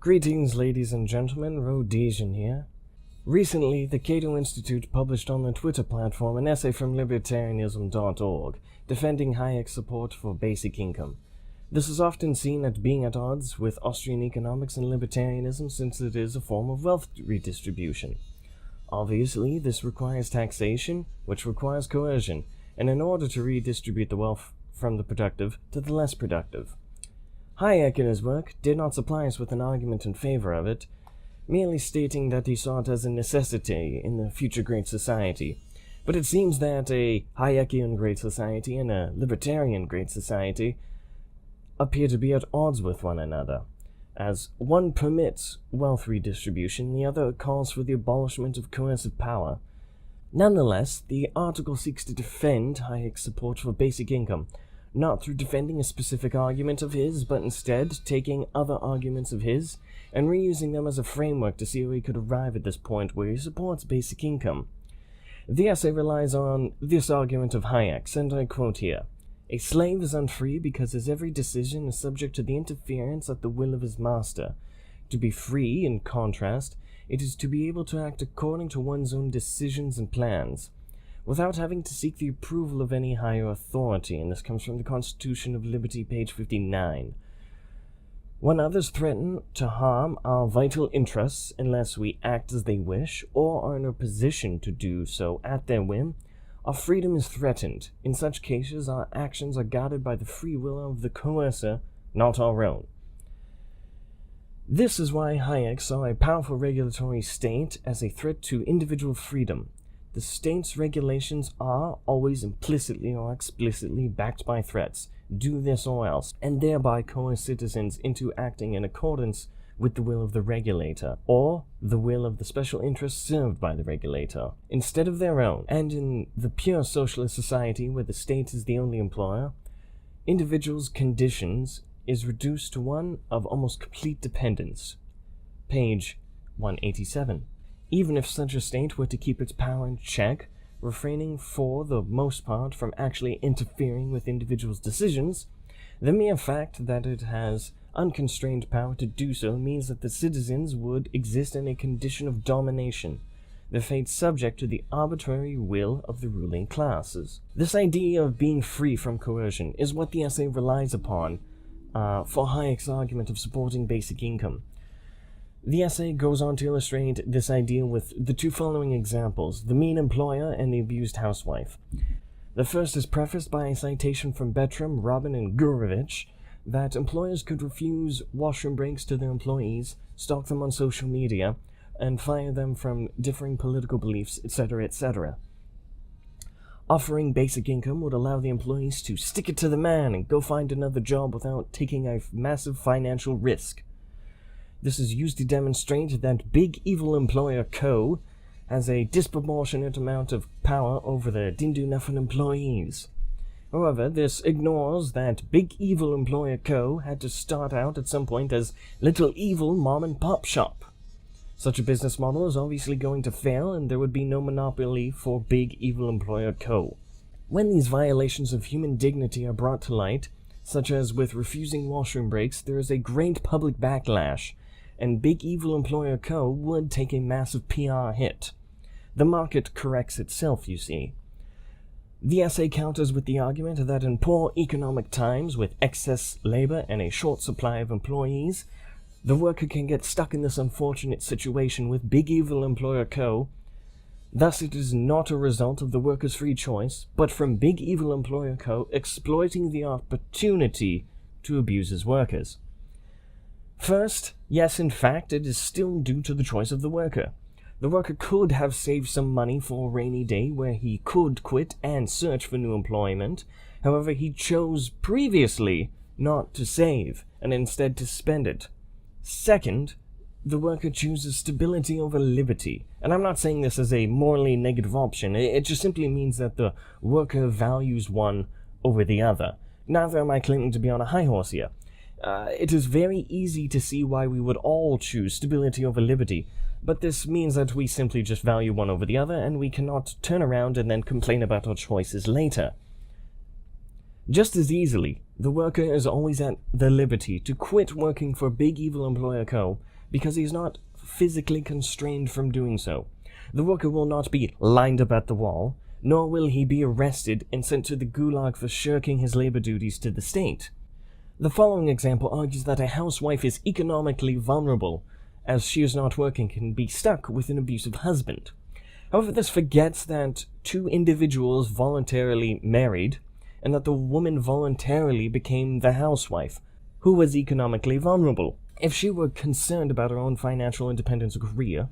Greetings, ladies and gentlemen, Rhodesian here. Recently, the Cato Institute published on the Twitter platform an essay from libertarianism.org defending Hayek's support for basic income. This is often seen as being at odds with Austrian economics and libertarianism since it is a form of wealth redistribution. Obviously, this requires taxation, which requires coercion, and in order to redistribute the wealth from the productive to the less productive. Hayek in his work did not supply us with an argument in favor of it, merely stating that he saw it as a necessity in the future great society. But it seems that a Hayekian great society and a libertarian great society appear to be at odds with one another, as one permits wealth redistribution, the other calls for the abolishment of coercive power. Nonetheless, the article seeks to defend Hayek's support for basic income, not through defending a specific argument of his, but instead taking other arguments of his and reusing them as a framework to see how he could arrive at this point where he supports basic income. The essay relies on this argument of Hayek's, and I quote here, "A slave is unfree because his every decision is subject to the interference at the will of his master. To be free, in contrast, it is to be able to act according to one's own decisions and plans, without having to seek the approval of any higher authority," and this comes from the Constitution of Liberty, page 59. "When others threaten to harm our vital interests unless we act as they wish, or are in a position to do so at their whim, our freedom is threatened. In such cases, our actions are guided by the free will of the coercer, not our own." This is why Hayek saw a powerful regulatory state as a threat to individual freedom. The state's regulations are always implicitly or explicitly backed by threats, do this or else, and thereby coerce citizens into acting in accordance with the will of the regulator, or the will of the special interests served by the regulator, instead of their own. And in the pure socialist society where the state is the only employer, individuals' conditions is reduced to one of almost complete dependence. Page 187. Even if such a state were to keep its power in check, refraining for the most part from actually interfering with individuals' decisions, the mere fact that it has unconstrained power to do so means that the citizens would exist in a condition of domination, their fate subject to the arbitrary will of the ruling classes. This idea of being free from coercion is what the essay relies upon for Hayek's argument of supporting basic income. The essay goes on to illustrate this idea with the two following examples, the mean employer and the abused housewife. The first is prefaced by a citation from Bertram, Robin, and Gurevich that employers could refuse washroom breaks to their employees, stalk them on social media, and fire them from differing political beliefs, etc., etc. Offering basic income would allow the employees to stick it to the man and go find another job without taking a massive financial risk. This is used to demonstrate that big evil employer Co. has a disproportionate amount of power over the Dindu-Nuffin employees. However, this ignores that big evil employer Co. had to start out at some point as little evil mom-and-pop shop. Such a business model is obviously going to fail, and there would be no monopoly for big evil employer Co. When these violations of human dignity are brought to light, such as with refusing washroom breaks, there is a great public backlash, and big evil employer Co. would take a massive PR hit. The market corrects itself, you see. The essay counters with the argument that in poor economic times, with excess labor and a short supply of employees, the worker can get stuck in this unfortunate situation with big evil employer Co. Thus, it is not a result of the worker's free choice, but from big evil employer Co. exploiting the opportunity to abuse his workers. First, yes, in fact, it is still due to the choice of the worker. The worker could have saved some money for a rainy day where he could quit and search for new employment. However, he chose previously not to save and instead to spend it. Second, the worker chooses stability over liberty. And I'm not saying this as a morally negative option. It just simply means that the worker values one over the other. Neither am I claiming to be on a high horse here. It is very easy to see why we would all choose stability over liberty, but this means that we simply just value one over the other, and we cannot turn around and then complain about our choices later. Just as easily, the worker is always at the liberty to quit working for big evil employer Co. because he is not physically constrained from doing so. The worker will not be lined up at the wall, nor will he be arrested and sent to the gulag for shirking his labor duties to the state. The following example argues that a housewife is economically vulnerable, as she is not working and can be stuck with an abusive husband. However, this forgets that two individuals voluntarily married, and that the woman voluntarily became the housewife, who was economically vulnerable. If she were concerned about her own financial independence or career,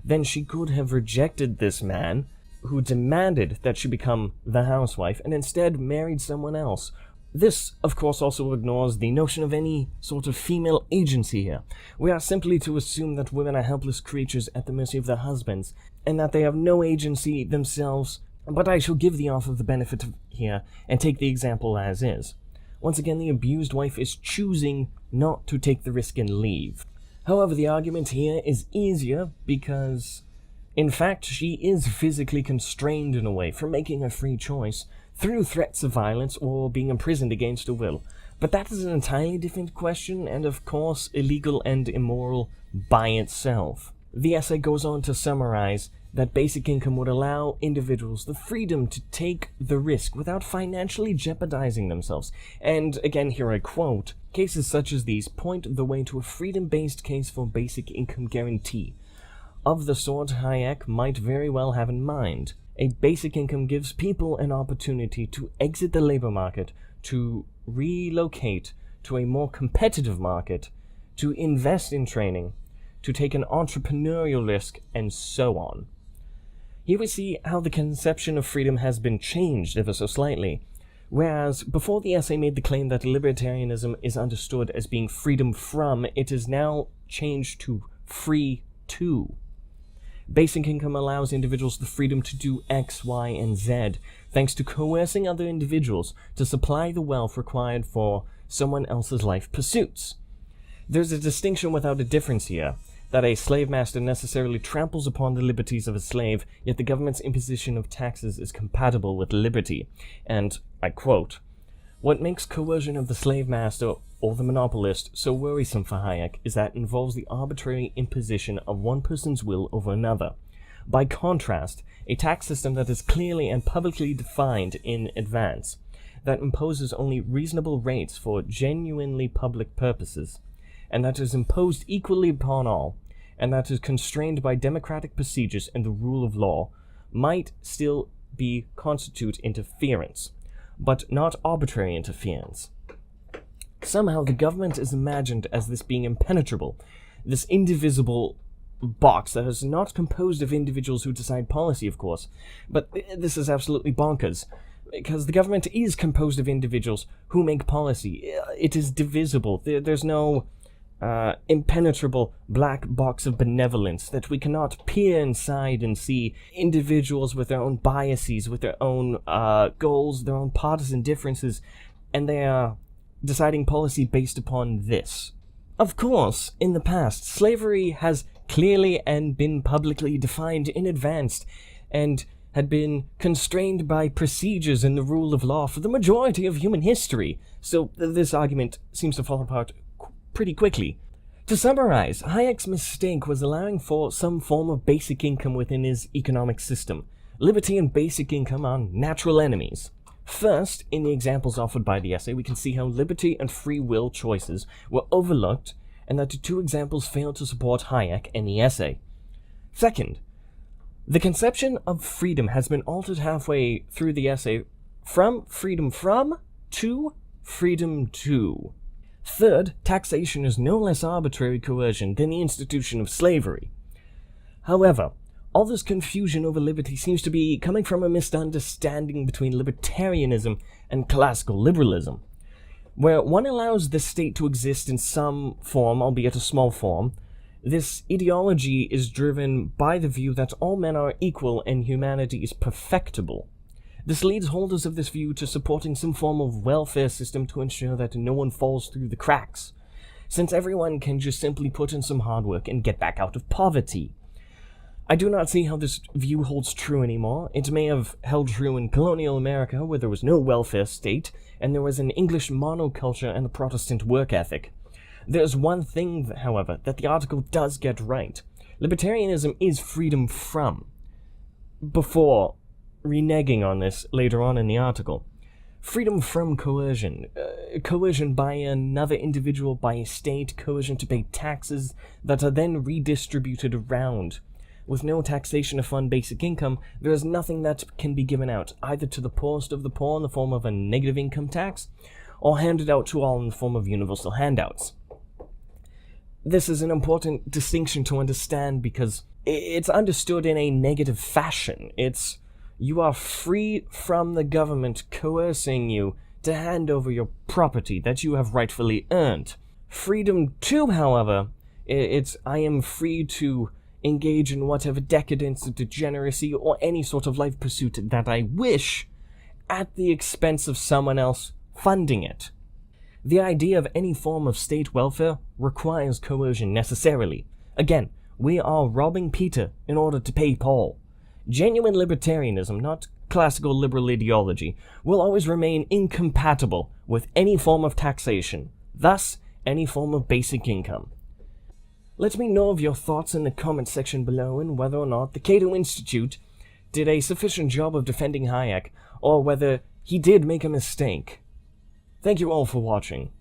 then she could have rejected this man who demanded that she become the housewife and instead married someone else. This, of course, also ignores the notion of any sort of female agency here. We are simply to assume that women are helpless creatures at the mercy of their husbands, and that they have no agency themselves, but I shall give the author the benefit of here and take the example as is. Once again, the abused wife is choosing not to take the risk and leave. However, the argument here is easier because, in fact, she is physically constrained in a way from making a free choice through threats of violence or being imprisoned against her will. But that is an entirely different question, and of course illegal and immoral by itself. The essay goes on to summarize that basic income would allow individuals the freedom to take the risk without financially jeopardizing themselves. And again, here I quote, "Cases such as these point the way to a freedom-based case for basic income guarantee, of the sort Hayek might very well have in mind. A basic income gives people an opportunity to exit the labor market, to relocate to a more competitive market, to invest in training, to take an entrepreneurial risk, and so on." Here we see how the conception of freedom has been changed ever so slightly. Whereas before the essay made the claim that libertarianism is understood as being freedom from, it is now changed to free to. Basic income allows individuals the freedom to do X, Y, and Z, thanks to coercing other individuals to supply the wealth required for someone else's life pursuits. There's a distinction without a difference here, that a slave master necessarily tramples upon the liberties of a slave, yet the government's imposition of taxes is compatible with liberty. And, I quote, "What makes coercion of the slave master or the monopolist so worrisome for Hayek is that it involves the arbitrary imposition of one person's will over another. By contrast, a tax system that is clearly and publicly defined in advance, that imposes only reasonable rates for genuinely public purposes, and that is imposed equally upon all, and that is constrained by democratic procedures and the rule of law, might still constitute interference, but not arbitrary interference. Somehow the government is imagined as this being impenetrable, this indivisible box that is not composed of individuals who decide policy, of course. But this is absolutely bonkers, because the government is composed of individuals who make policy. It is divisible. There's no impenetrable black box of benevolence that we cannot peer inside and see individuals with their own biases, with their own goals, their own partisan differences, and they are deciding policy based upon this. Of course, in the past, slavery has clearly and been publicly defined in advance, and had been constrained by procedures and the rule of law for the majority of human history, so this argument seems to fall apart pretty quickly. To summarize, Hayek's mistake was allowing for some form of basic income within his economic system. Liberty and basic income are natural enemies. First, in the examples offered by the essay, we can see how liberty and free will choices were overlooked, and that the two examples failed to support Hayek and the essay. Second, the conception of freedom has been altered halfway through the essay from freedom from to freedom to. Third, taxation is no less arbitrary coercion than the institution of slavery. However, all this confusion over liberty seems to be coming from a misunderstanding between libertarianism and classical liberalism, where one allows the state to exist in some form, albeit a small form. This ideology is driven by the view that all men are equal and humanity is perfectible. This leads holders of this view to supporting some form of welfare system to ensure that no one falls through the cracks, since everyone can just simply put in some hard work and get back out of poverty. I do not see how this view holds true anymore. It may have held true in colonial America, where there was no welfare state, and there was an English monoculture and a Protestant work ethic. There's one thing, however, that the article does get right. Libertarianism is freedom from, before reneging on this later on in the article. Freedom from coercion. Coercion by another individual, by a state, coercion to pay taxes that are then redistributed around. With no taxation to fund basic income, there is nothing that can be given out, either to the poorest of the poor in the form of a negative income tax, or handed out to all in the form of universal handouts. This is an important distinction to understand because it's understood in a negative fashion. You are free from the government coercing you to hand over your property that you have rightfully earned. Freedom too, however, I am free to engage in whatever decadence, degeneracy, or any sort of life pursuit that I wish, at the expense of someone else funding it. The idea of any form of state welfare requires coercion necessarily. Again, we are robbing Peter in order to pay Paul. Genuine libertarianism, not classical liberal ideology, will always remain incompatible with any form of taxation, thus any form of basic income. Let me know of your thoughts in the comment section below and whether or not the Cato Institute did a sufficient job of defending Hayek, or whether he did make a mistake. Thank you all for watching.